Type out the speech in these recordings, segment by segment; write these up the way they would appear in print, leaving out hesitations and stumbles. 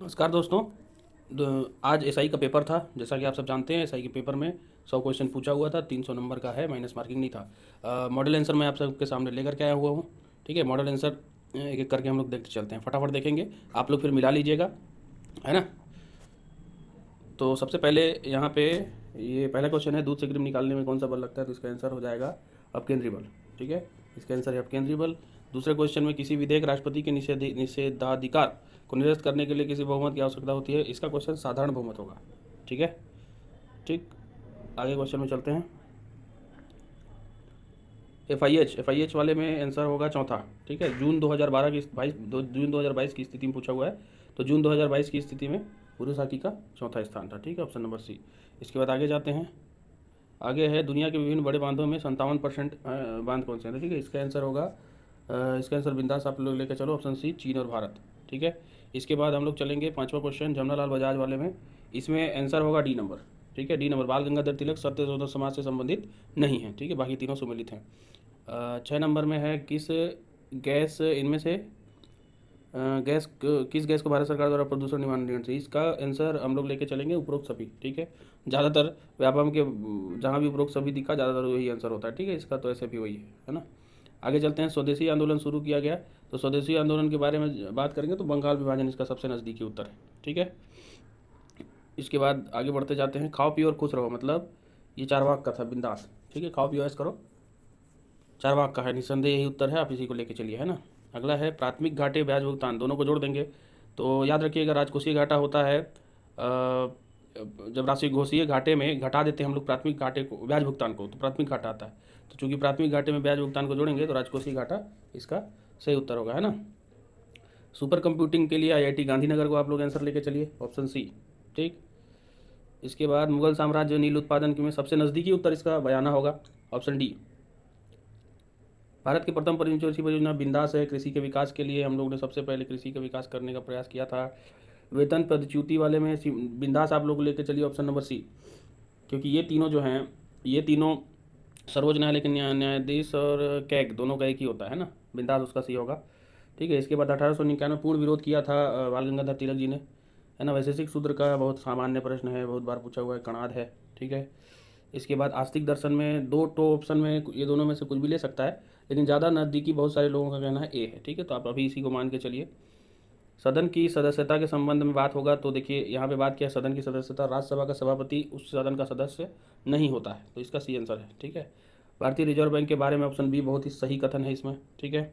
नमस्कार दोस्तों। आज एसआई का पेपर था। जैसा कि आप सब जानते हैं, एसआई के पेपर में 100 क्वेश्चन पूछा हुआ था। 300 नंबर का है, माइनस मार्किंग नहीं था। मॉडल आंसर मैं आप सबके सामने लेकर के आया हुआ हूँ। ठीक है, मॉडल आंसर एक एक करके हम लोग देखते चलते हैं, फटाफट देखेंगे। आप लोग फिर मिला लीजिएगा, है ना। तो सबसे पहले यहाँ पे ये पहला क्वेश्चन है, दूध से क्रीम निकालने में कौन सा बल लगता है? तो इसका आंसर हो जाएगा अपकेंद्री बल। ठीक है, इसका आंसर है अपकेंद्री बल। दूसरे क्वेश्चन में किसी विधेयक राष्ट्रपति के निषेधाधिकार को निरस्त करने के लिए किसी बहुमत की आवश्यकता होती है? इसका क्वेश्चन साधारण बहुमत होगा। ठीक है, ठीक। आगे क्वेश्चन में चलते हैं। एफ आई एच वाले में आंसर होगा चौथा। ठीक है, जून 2022 की स्थिति में पूछा हुआ है। तो जून 2022 की स्थिति में पुरुषाकी का चौथा स्थान था। ठीक है, ऑप्शन नंबर सी। इसके बाद आगे जाते हैं। आगे है, दुनिया के विभिन्न बड़े बांधों में 57% बांध कौन से हैं? तो ठीक है, इसका आंसर होगा इसका आंसर बिंदास आप लोग लेकर चलो, ऑप्शन सी, चीन और भारत। ठीक है, इसके बाद हम लोग चलेंगे पांचवा क्वेश्चन जमनालाल बजाज वाले में। इसमें आंसर होगा डी नंबर। ठीक है, डी नंबर, बाल गंगाधर तिलक सत्य शोधन समाज से संबंधित नहीं है। ठीक है, बाकी तीनों सम्मिलित हैं। 6 नंबर में है, गैस इनमें से किस गैस को भारत सरकार द्वारा प्रदूषण निवारण नियंत्रण से? इसका आंसर हम लोग लेके चलेंगे उपरोक्त सभी। ठीक है, ज़्यादातर व्यापम के जहाँ भी उपरोक्त सभी दिखा, ज़्यादातर वही आंसर होता है। ठीक है, इसका तो ऐसे भी वही है ना। आगे चलते हैं। स्वदेशी आंदोलन शुरू किया गया, तो स्वदेशी आंदोलन के बारे में बात करेंगे तो बंगाल विभाजन इसका सबसे नज़दीकी उत्तर है। ठीक है, इसके बाद आगे बढ़ते जाते हैं। खाओ पियो और खुश रहो, मतलब ये चारवाक का था, बिंदास। ठीक है, खाओ पियो ऐश करो, चारवाक का है, निस्संदेह यही उत्तर है। आप इसी को लेके चलिए, है ना। अगला है प्राथमिक घाटे ब्याज भुगतान, दोनों को जोड़ देंगे। तो याद रखिएगा, राजकोषीय घाटा होता है जब राशि घोषीय घाटे में घटा देते हैं हम लोग प्राथमिक घाटे को, ब्याज भुगतान को, तो प्राथमिक घाटा आता है। तो चूंकि प्राथमिक घाटे में ब्याज भुगतान को जोड़ेंगे तो राजकोषीय घाटा इसका सही उत्तर होगा, है ना। सुपर कंप्यूटिंग के लिए आईआईटी गांधीनगर को आप लोग आंसर लेके चलिए, ऑप्शन सी। ठीक। इसके बाद मुगल साम्राज्य नील उत्पादन में सबसे नज़दीकी उत्तर इसका बयाना होगा, ऑप्शन डी। भारत की प्रथम पंचवटी परियोजना बिंदास है। कृषि के विकास के लिए हम लोग ने सबसे पहले कृषि का विकास करने का प्रयास किया था। वेतन पदच्युति वाले में बिंदास आप लोग लेकर चलिए, ऑप्शन नंबर सी। क्योंकि ये तीनों जो हैं, ये तीनों सर्वोच्च न्यायालय के न्यायाधीश और कैग दोनों का एक ही होता है ना। बिंदास उसका सी होगा। ठीक है, इसके बाद 1891 पूर्ण विरोध किया था बाल गंगाधर तिलक जी ने, है ना। वैशेषिक सूत्र का बहुत सामान्य प्रश्न है, बहुत बार पूछा हुआ है, कणाद है। ठीक है, इसके बाद आस्तिक दर्शन में दो तो ऑप्शन में ये दोनों में से कुछ भी ले सकता है, लेकिन ज़्यादा नज़दीकी बहुत सारे लोगों का कहना है ए है। ठीक है, तो आप अभी इसी को मान के चलिए। सदन की सदस्यता के संबंध में बात होगा, तो देखिए यहाँ पे बात किया, सदन की सदस्यता, राज्यसभा का सभापति उस सदन का सदस्य नहीं होता है, तो इसका सी आंसर है। ठीक है, भारतीय रिजर्व बैंक के बारे में ऑप्शन बी बहुत ही सही कथन है इसमें। ठीक है,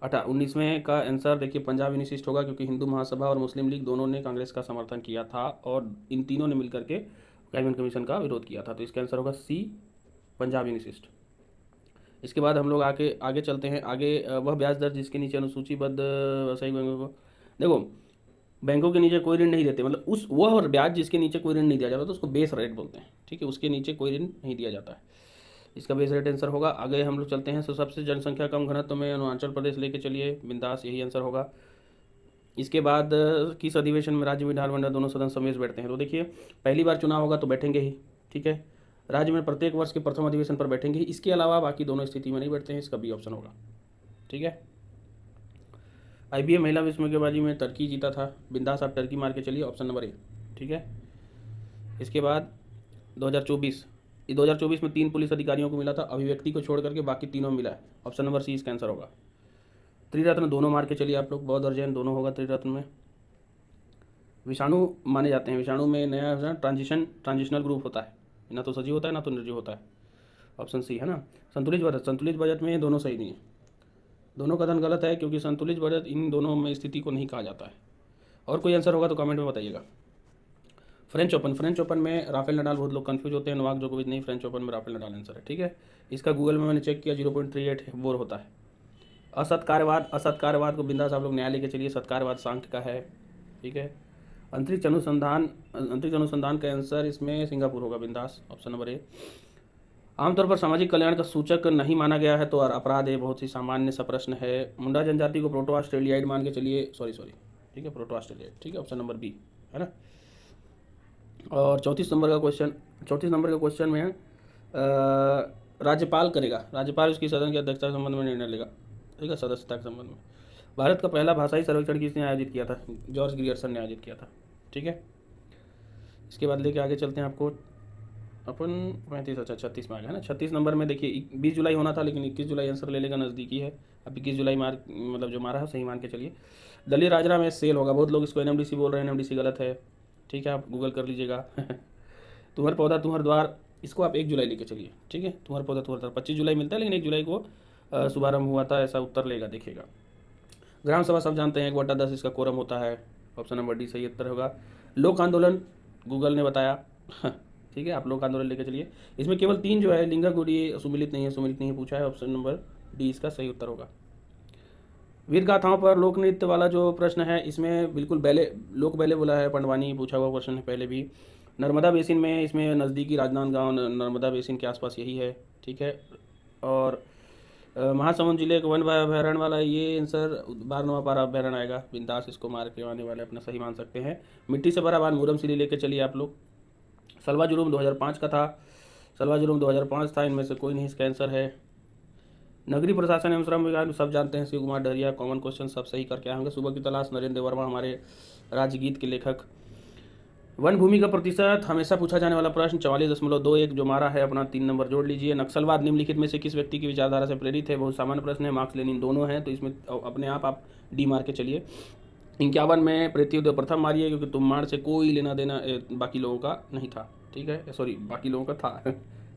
19वें का आंसर देखिए पंजाब यूनिसिस्ट होगा, क्योंकि हिंदू महासभा और मुस्लिम लीग दोनों ने कांग्रेस का समर्थन किया था और इन तीनों ने मिलकर के कैबिनेट कमीशन का विरोध किया था। तो इसका आंसर होगा सी, पंजाब यूनिसिस्ट। इसके बाद हम लोग आगे आगे चलते हैं। आगे वह ब्याज दर जिसके नीचे अनुसूचीबद्ध व्यावसायिक बैंकों को, देखो, बैंकों के नीचे कोई ऋण नहीं देते, मतलब उस वह ब्याज जिसके नीचे कोई ऋण नहीं दिया जाता तो उसको बेस रेट बोलते हैं। ठीक है, उसके नीचे कोई ऋण नहीं दिया जाता है, इसका बेस रेट आंसर होगा। आगे हम लोग चलते हैं। तो सबसे जनसंख्या कम घनत्व में अरुणाचल प्रदेश लेके चलिए, बिंदास यही आंसर होगा। इसके बाद किस अधिवेशन में राज्य विधानमंडल दोनों सदन समेत बैठते हैं? तो देखिए, पहली बार चुनाव होगा तो बैठेंगे ही। ठीक है, राज्य में प्रत्येक वर्ष के प्रथम अधिवेशन पर बैठेंगे ही, इसके अलावा बाकी दोनों स्थिति में नहीं बैठते हैं, इसका बी ऑप्शन होगा। ठीक है, आईबीए महिला विश्व मुक्केबाजी में टर्की जीता था, बिंदास आप टर्की मार के चलिए, ऑप्शन नंबर ए। ठीक है, इसके बाद 2024 में 3 पुलिस अधिकारियों को मिला था, अभिव्यक्ति को छोड़ करके बाकी तीनों मिला है, ऑप्शन नंबर सी इसका आंसर होगा। त्रिरत्न दोनों मार के चलिए आप लोग, बौद्ध और जैन दोनों होगा त्रिरत्न में। विषाणु माने जाते हैं, विषाणु में नया ट्रांजिशनल ग्रुप होता है, ना तो सजीव होता है ना तो निर्जीव होता है, ऑप्शन सी, है ना। संतुलित बजट में दोनों सही नहीं है, दोनों कथन गलत है, क्योंकि संतुलित बजट इन दोनों में स्थिति को नहीं कहा जाता है। और कोई आंसर होगा तो कमेंट में बताइएगा। फ्रेंच ओपन में राफेल नडाल, बहुत लोग कंफ्यूज होते हैं, नोवाक जोकोविच नहीं, फ्रेंच ओपन में राफेल नडाल आंसर है। ठीक है, इसका गूगल में मैंने चेक किया, 0.38 बोर होता है। असत्कार्यवाद को बिंदास आप लोग न्यायालय के चलिए, सत्कार्यवाद सांख्य का है। ठीक है, अंतरिक्ष अनुसंधान का आंसर इसमें सिंगापुर होगा, बिंदास ऑप्शन नंबर ए। आमतौर पर सामाजिक कल्याण का सूचक नहीं माना गया है तो अपराध है, बहुत ही सामान्य सा प्रश्न है। मुंडा जनजाति को प्रोटो ऑस्ट्रेलियाइड मान के चलिए, सॉरी, ठीक है, प्रोटो ऑस्ट्रेलियाइड। ठीक है, ऑप्शन नंबर बी, है ना। और 34 नंबर का क्वेश्चन में राज्यपाल करेगा, राज्यपाल उसकी सदन की अध्यक्षता के संबंध में निर्णय लेगा। ठीक है, सदस्यता के संबंध में। भारत का पहला भाषाई सर्वेक्षण किसने आयोजित किया था? जॉर्ज ग्रियर्सन ने आयोजित किया था। ठीक है, इसके बाद लेके आगे चलते हैं आपको अपन 35 अच्छा 36 में आ गया है ना। 36 नंबर में देखिए 20 जुलाई होना था लेकिन 21 जुलाई आंसर ले लेगा, नज़दीकी है। अब 21 जुलाई मतलब जो मारा है सही मान के चलिए। दलिया राजरा में सेल होगा, बहुत लोग इसको एनएमडीसी बोल रहे हैं, एनएमडीसी गलत है। ठीक है, आप गूगल कर लीजिएगा। तुम्हार पौधा तुम्हार द्वार, इसको आप 1 जुलाई लेके चलिए। ठीक है, तुम्हार पौधा तुम्हार द्वार 25 जुलाई मिलता है लेकिन 1 जुलाई को शुभारंभ हुआ था, ऐसा उत्तर लेगा, देखिएगा। ग्राम सभा सब जानते हैं 1/10 इसका कोरम होता है, ऑप्शन नंबर डी सही उत्तर होगा। लोक आंदोलन गूगल ने बताया। ठीक है, आप लोक आंदोलन लेकर चलिए। इसमें केवल 3 जो है लिंगा गुड़ी सुमिलित नहीं है, सुमिलित नहीं है पूछा है, ऑप्शन नंबर डी इसका सही उत्तर होगा। वीर गाथाओं पर लोक नृत्य वाला जो प्रश्न है इसमें बिल्कुल बैले, लोक बैले बोला है, पंडवानी पूछा हुआ क्वेश्चन है पहले भी। नर्मदा बेसिन में, इसमें नज़दीकी राजनांदगांव नर्मदा बेसिन के आसपास यही है। ठीक है, और महासमुंद जिले के वन अभ्यारण्य वाला ये आंसर 12वां पारा अभ्यारण्य आएगा, बिंदास इसको मार के आने वाले अपना सही मान सकते हैं। मिट्टी से भरा बांध मुरम सिली लेके चलिए आप लोग। सलवा जुलूम 2005 का था, सलवा जुलूम 2005 था, इनमें से कोई नहीं इसका आंसर है। नगरीय प्रशासन एवं श्रम विभाग सब जानते हैं, शिव कुमार डहरिया, कॉमन क्वेश्चन सब सही करके आएंगे। सुबह की तलाश नरेंद्र वर्मा, हमारे राजगीत के लेखक। वन भूमि का प्रतिशत हमेशा पूछा जाने वाला प्रश्न 44.21 जो मारा है अपना 3 नंबर जोड़ लीजिए। नक्सलवाद निम्नलिखित में से किस व्यक्ति की विचारधारा से प्रेरित है? बहुत सामान्य प्रश्न है, मार्क्स लेनिन दोनों हैं तो इसमें अपने आप डी मार के चलिए। 51 में पृथ्वीउदय प्रथम मारिए क्योंकि तुम्बाड़ से कोई लेना देना बाकी लोगों का नहीं था। ठीक है, सॉरी बाकी लोगों का था।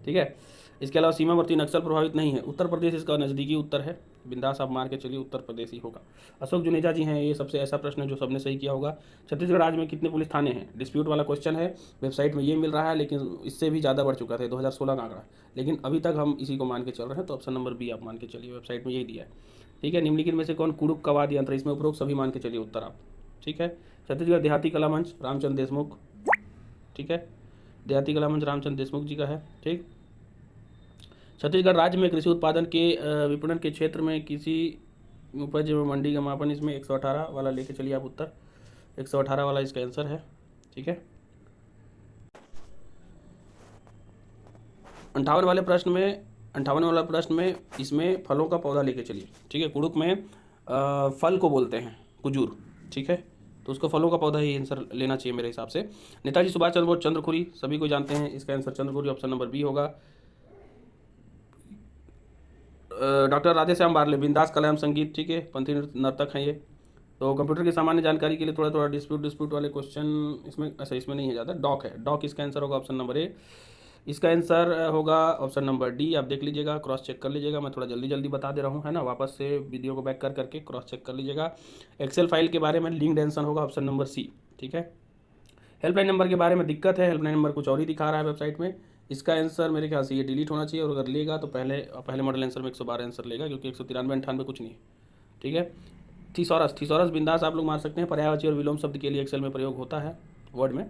ठीक है, इसके अलावा सीमावर्ती नक्सल प्रभावित नहीं है। उत्तर प्रदेश इसका नज़दीकी उत्तर है, बिंदास आप मार के चलिए, उत्तर प्रदेश ही होगा। अशोक जुनेजा जी हैं, ये सबसे ऐसा प्रश्न है जो सबने सही किया होगा। छत्तीसगढ़ राज्य में कितने पुलिस थाने हैं? डिस्प्यूट वाला क्वेश्चन है, वेबसाइट में ये मिल रहा है लेकिन इससे भी ज़्यादा बढ़ चुका था 2016 का आंकड़ा, लेकिन अभी तक हम इसी को मान के चल रहे हैं, तो ऑप्शन नंबर बी आप मान के चलिए, वेबसाइट में यही दिया है। ठीक है, निम्नलिखित में से कौन कुड़ुक कवाद यंत्र, इसमें उपरोक्त सभी मान के चलिए उत्तर आप। ठीक है, छत्तीसगढ़ देहाती कला मंच रामचंद्र देशमुख। ठीक है, देहाती कला मंच रामचंद्र देशमुख जी का है। ठीक, छत्तीसगढ़ राज्य में कृषि उत्पादन के विपणन के क्षेत्र में किसी उपज एवं मंडी का मापन, इसमें 118 वाला लेके चलिए आप उत्तर, 118 वाला इसका आंसर है। ठीक है, 58 वाला प्रश्न में इसमें फलों का पौधा लेके चलिए। ठीक है, कुड़ुक में फल को बोलते हैं कुजूर। ठीक है, तो उसको फलों का पौधा ही आंसर लेना चाहिए मेरे हिसाब से। नेताजी सुभाष चंद्र बोस चंद्रखुरी सभी को जानते हैं, इसका answer Chandrakhuri option number b होगा। डॉक्टर राधेश्याम बारले बिंदास कला एवं संगीत, ठीक है, पंथी नर्तक हैं ये। तो कंप्यूटर की सामान्य जानकारी के लिए थोड़ा थोड़ा डिस्प्यूट वाले क्वेश्चन इसमें, अच्छा इसमें नहीं है ज़्यादा। डॉक है, डॉक इसका आंसर होगा ऑप्शन नंबर ए। इसका आंसर होगा ऑप्शन नंबर डी, आप देख लीजिएगा, क्रॉस चेक कर लीजिएगा, मैं थोड़ा जल्दी बता दे रहा हूँ, है ना, वापस से वीडियो को बैक करके क्रॉस चेक कर लीजिएगा। एक्सेल फाइल के बारे में लिंक्ड आंसर होगा ऑप्शन नंबर सी। ठीक है, हेल्पलाइन नंबर के बारे में दिक्कत है, हेल्पलाइन नंबर कुछ और ही दिखा रहा है वेबसाइट में, इसका आंसर मेरे ख्याल से ये डिलीट होना चाहिए, और अगर लेगा तो पहले मॉडल आंसर में 112 आंसर लेगा क्योंकि 193 98 कुछ नहीं है। ठीक है, थीसॉरस बिंदास आप लोग मार सकते हैं, पर्यायवाची और विलोम शब्द के लिए एक्सेल में प्रयोग होता है वर्ड में।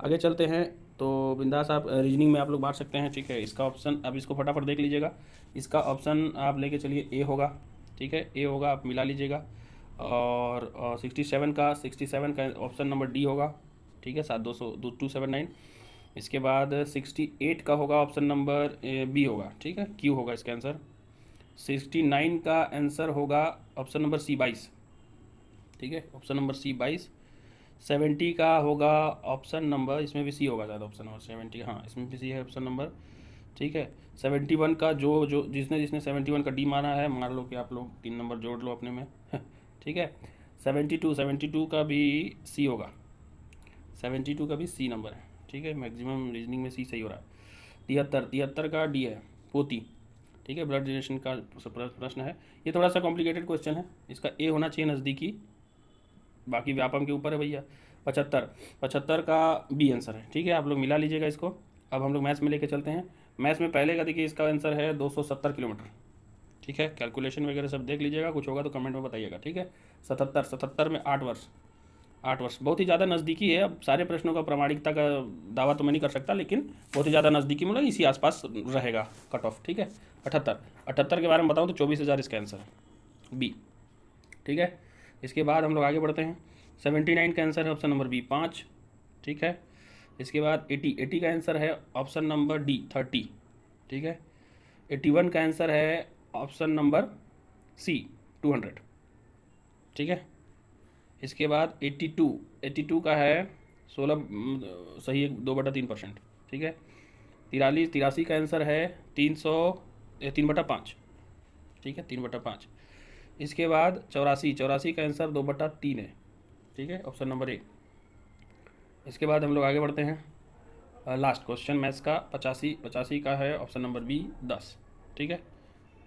आगे चलते हैं, तो बिंदास आप रीजनिंग में आप लोग मार सकते हैं। ठीक है, इसका ऑप्शन अब इसको फटाफट देख लीजिएगा, इसका ऑप्शन आप लेके चलिए ए होगा। ठीक है, ए होगा, आप मिला लीजिएगा। और 67 का ऑप्शन नंबर डी होगा। ठीक है, 7279। इसके बाद 68 का होगा ऑप्शन नंबर बी होगा। ठीक है, क्यू होगा इसका आंसर। 69 का आंसर होगा ऑप्शन नंबर सी 22। ठीक है, ऑप्शन नंबर सी 22। 70 का होगा ऑप्शन नंबर, इसमें भी सी होगा ज़्यादा, ऑप्शन नंबर 70, हाँ इसमें भी सी है ऑप्शन नंबर। ठीक है, 71 का जो जिसने 71 का डी मारा है, मार लो कि आप लोग 3 नंबर जोड़ लो अपने में। ठीक है, 72 का भी सी होगा, 72 का भी सी नंबर है। ठीक है, मैक्सिमम रीजनिंग में सी सही हो रहा है। 73 का डी है, पोती। ठीक है, ब्लड रिलेशन का प्रश्न है, ये थोड़ा सा कॉम्प्लिकेटेड क्वेश्चन है, इसका ए होना चाहिए नज़दीकी, बाकी व्यापम के ऊपर है भैया। 75 का बी आंसर है। ठीक है, आप लोग मिला लीजिएगा इसको। अब हम लोग मैथ्स में लेके चलते हैं। मैथ्स में पहले का देखिए, इसका आंसर है 270 किलोमीटर। ठीक है, कैलकुलेशन वगैरह सब देख लीजिएगा, कुछ होगा तो कमेंट में बताइएगा। ठीक है, 77 में 8 वर्ष, बहुत ही ज़्यादा नज़दीकी है। अब सारे प्रश्नों का प्रामाणिकता का दावा तो मैं नहीं कर सकता, लेकिन बहुत ही ज़्यादा नज़दीकी, मतलब इसी आसपास रहेगा कट ऑफ। ठीक है, 78 के बारे में बताऊँ तो 24,000 इसका आंसर है, बी। ठीक है, इसके बाद हम लोग आगे बढ़ते हैं। 79 का आंसर है ऑप्शन नंबर बी 5। ठीक है, इसके बाद 80 का आंसर है ऑप्शन नंबर डी 30। ठीक है, 81 का आंसर है ऑप्शन नंबर सी 200। ठीक है। इसके बाद 82 का है 16 सही है 2/3%, ठीक है। 83 का आंसर है 3/5, ठीक है, 3/5। इसके बाद 84 का आंसर 2/3 है, ठीक है, ऑप्शन नंबर ए। इसके बाद हम लोग आगे बढ़ते हैं। लास्ट क्वेश्चन मैथ्स का 85 का है ऑप्शन नंबर बी 10, ठीक है।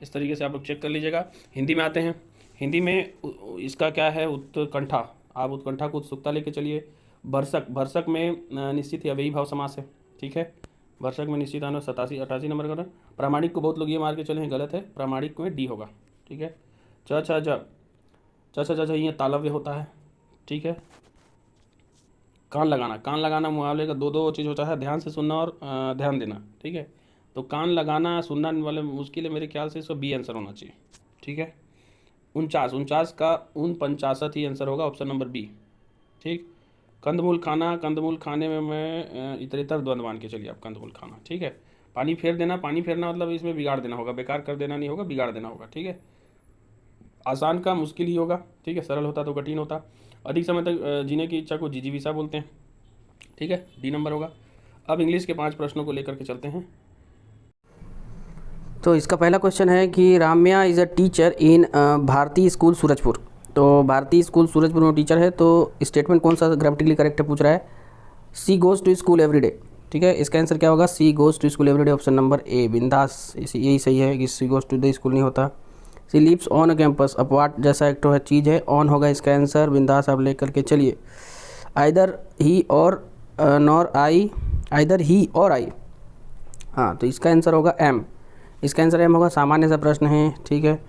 इस तरीके से आप लोग चेक कर लीजिएगा। हिंदी में आते हैं। हिंदी में इसका क्या है, उत्कंठा। आप उत्कंठा को उत्सुकता लेके चलिए। भरसक में निश्चित ही अव्ययी भाव समास है, ठीक है। भरसक में निश्चित आना 88 नंबर का। प्रामाणिक को बहुत लोग ये मार के चले हैं, गलत है। प्रामाणिक में डी होगा, ठीक है। च ये तालव्य होता है, ठीक है। कान लगाना मुहावरे का दो चीज़ होता है, ध्यान से सुनना और ध्यान देना, ठीक है। तो कान लगाना सुनना वाले मुश्किल है, मेरे ख्याल से इसका बी आंसर होना चाहिए, ठीक है। 49 का 49 ही आंसर होगा, ऑप्शन नंबर बी, ठीक। कंदमूल खाने में मैं इतरेतर द्वंद्व मान के चलिए आप, कंदमूल खाना, ठीक है। पानी फेरना मतलब इसमें बिगाड़ देना होगा, बेकार कर देना नहीं होगा, बिगाड़ देना होगा, ठीक है। आसान का मुश्किल ही होगा, ठीक है। सरल होता तो कठिन होता। अधिक समय तक जीने की इच्छा को जिजीविषा बोलते हैं, ठीक है, डी नंबर होगा। अब इंग्लिश के 5 प्रश्नों को लेकर के चलते हैं। तो इसका पहला क्वेश्चन है कि Ramya is a teacher in Bharati school Surajpur. तो भारती स्कूल सूरजपुर में टीचर है, तो स्टेटमेंट कौन सा ग्रामेटिकली करेक्ट है पूछ रहा है। She goes to school everyday, ठीक है। इसका आंसर क्या होगा, she goes to school everyday, option number a बिंदास, यही सही है कि she goes to the school नहीं होता। She lives on a campus, अपवार्ड जैसा एक तो है चीज़ है, ऑन होगा इसका आंसर, बिंदास आप लेकर के चलिए। आइदर ही और नॉर आई, आइदर ही और आई, हाँ, तो इसका आंसर होगा एम, इसका आंसर एम होगा। सामान्य सा प्रश्न है, ठीक है।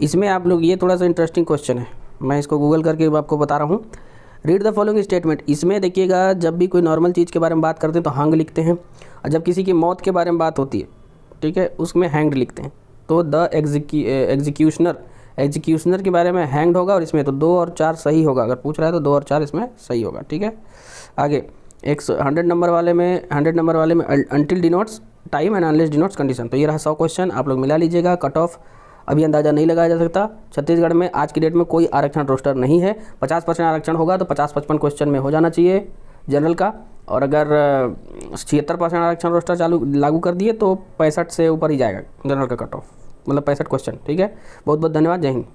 इसमें आप लोग, ये थोड़ा सा इंटरेस्टिंग क्वेश्चन है, मैं इसको गूगल करके आपको बता रहा हूँ। Read the following statement. इसमें देखिएगा, जब भी कोई नॉर्मल चीज़ के बारे में बात करते हैं तो हंग लिखते हैं, और जब किसी की मौत के बारे में बात होती है, ठीक है, उसमें हैंग्ड लिखते हैं। तो द एग्जीक्यूशनर के बारे में हैंग्ड होगा, और इसमें तो 2 और 4 सही होगा। अगर पूछ रहा है तो 2 और 4 इसमें सही होगा, ठीक है। आगे 100 नंबर वाले में until denotes time and unless denotes condition. तो ये रहा 100 क्वेश्चन, आप लोग मिला लीजिएगा। कट ऑफ अभी अंदाज़ा नहीं लगाया जा सकता। छत्तीसगढ़ में आज की डेट में कोई आरक्षण रोस्टर नहीं है। 50% आरक्षण होगा तो 50-55 क्वेश्चन में हो जाना चाहिए जनरल का, और अगर 76% आरक्षण रोस्टर लागू कर दिए तो 65 से ऊपर ही जाएगा जनरल का कट ऑफ, मतलब 65 क्वेश्चन, ठीक है। बहुत बहुत धन्यवाद, जय हिंद।